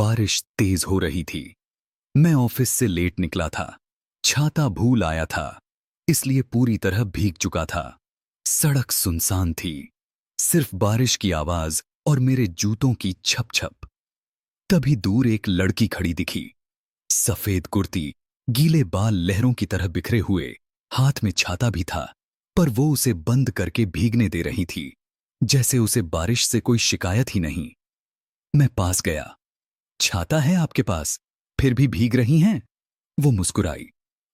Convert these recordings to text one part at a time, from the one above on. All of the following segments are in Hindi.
बारिश तेज हो रही थी। मैं ऑफिस से लेट निकला था। छाता भूल आया था, इसलिए पूरी तरह भीग चुका था। सड़क सुनसान थी, सिर्फ बारिश की आवाज और मेरे जूतों की छप छप। तभी दूर एक लड़की खड़ी दिखी। सफेद कुर्ती, गीले बाल लहरों की तरह बिखरे हुए, हाथ में छाता भी था, पर वो उसे बंद करके भीगने दे रही थी, जैसे उसे बारिश से कोई शिकायत ही नहीं। मैं पास गया। छाता है आपके पास, फिर भी भीग रही हैं? वो मुस्कुराई।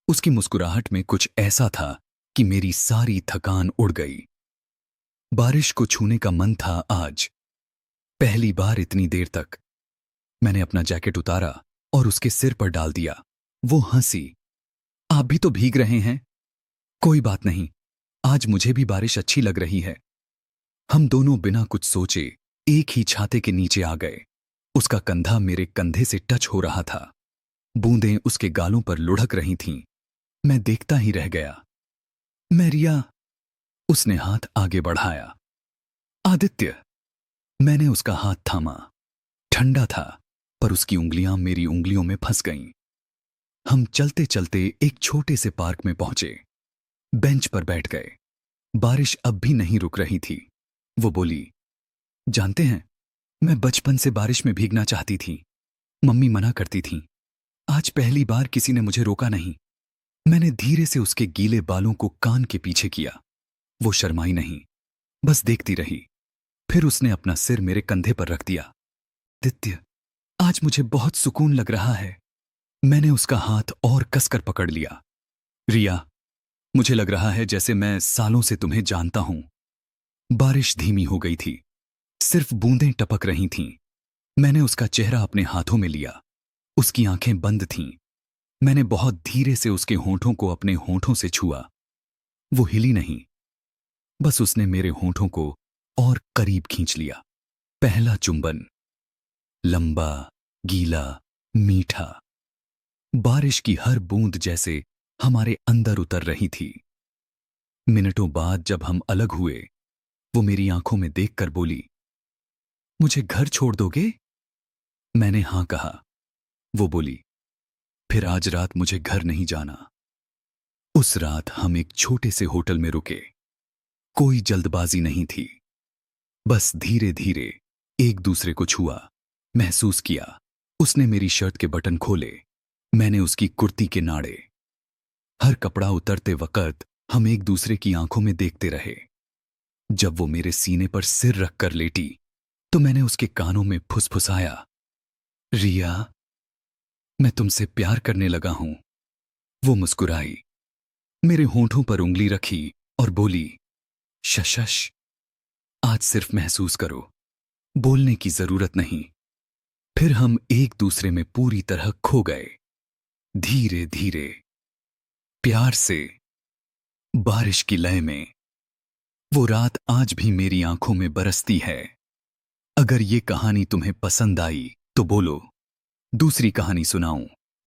उसकी मुस्कुराहट में कुछ ऐसा था कि मेरी सारी थकान उड़ गई। बारिश को छूने का मन था आज, पहली बार इतनी देर तक। मैंने अपना जैकेट उतारा और उसके सिर पर डाल दिया। वो हंसी। आप भी तो भीग रहे हैं। कोई बात नहीं, आज मुझे भी बारिश अच्छी लग रही है। हम दोनों बिना कुछ सोचे एक ही छाते के नीचे आ गए। उसका कंधा मेरे कंधे से टच हो रहा था। बूंदें उसके गालों पर लुढ़क रही थीं। मैं देखता ही रह गया। मैं रिया। उसने हाथ आगे बढ़ाया। आदित्य। मैंने उसका हाथ थामा। ठंडा था, पर उसकी उंगलियां मेरी उंगलियों में फंस गईं। हम चलते चलते एक छोटे से पार्क में पहुंचे। बेंच पर बैठ गए। बारिश अब भी नहीं रुक रही थी। वो बोली, जानते हैं, मैं बचपन से बारिश में भीगना चाहती थी। मम्मी मना करती थीं। आज पहली बार किसी ने मुझे रोका नहीं। मैंने धीरे से उसके गीले बालों को कान के पीछे किया। वो शर्माई नहीं, बस देखती रही। फिर उसने अपना सिर मेरे कंधे पर रख दिया। आदित्य, आज मुझे बहुत सुकून लग रहा है। मैंने उसका हाथ और कसकर पकड़ लिया। रिया, मुझे लग रहा है जैसे मैं सालों से तुम्हें जानता हूं। बारिश धीमी हो गई थी, सिर्फ बूंदें टपक रही थीं। मैंने उसका चेहरा अपने हाथों में लिया। उसकी आंखें बंद थीं। मैंने बहुत धीरे से उसके होंठों को अपने होंठों से छुआ। वो हिली नहीं, बस उसने मेरे होंठों को और करीब खींच लिया। पहला चुंबन, लंबा, गीला, मीठा। बारिश की हर बूंद जैसे हमारे अंदर उतर रही थी। मिनटों बाद जब हम अलग हुए, वो मेरी आंखों में देखकर बोली, मुझे घर छोड़ दोगे? मैंने हां कहा। वो बोली, फिर आज रात मुझे घर नहीं जाना। उस रात हम एक छोटे से होटल में रुके। कोई जल्दबाजी नहीं थी, बस धीरे धीरे एक दूसरे को छुआ, महसूस किया। उसने मेरी शर्ट के बटन खोले, मैंने उसकी कुर्ती के नाड़े। हर कपड़ा उतरते वक्त हम एक दूसरे की आंखों में देखते रहे। जब वो मेरे सीने पर सिर रखकर लेटी, तो मैंने उसके कानों में फुसफुसाया, रिया, मैं तुमसे प्यार करने लगा हूं। वो मुस्कुराई, मेरे होंठों पर उंगली रखी और बोली, शशश, आज सिर्फ महसूस करो, बोलने की जरूरत नहीं। फिर हम एक दूसरे में पूरी तरह खो गए। धीरे धीरे, प्यार से, बारिश की लय में। वो रात आज भी मेरी आंखों में बरसती है। अगर ये कहानी तुम्हें पसंद आई तो बोलो, दूसरी कहानी सुनाऊं?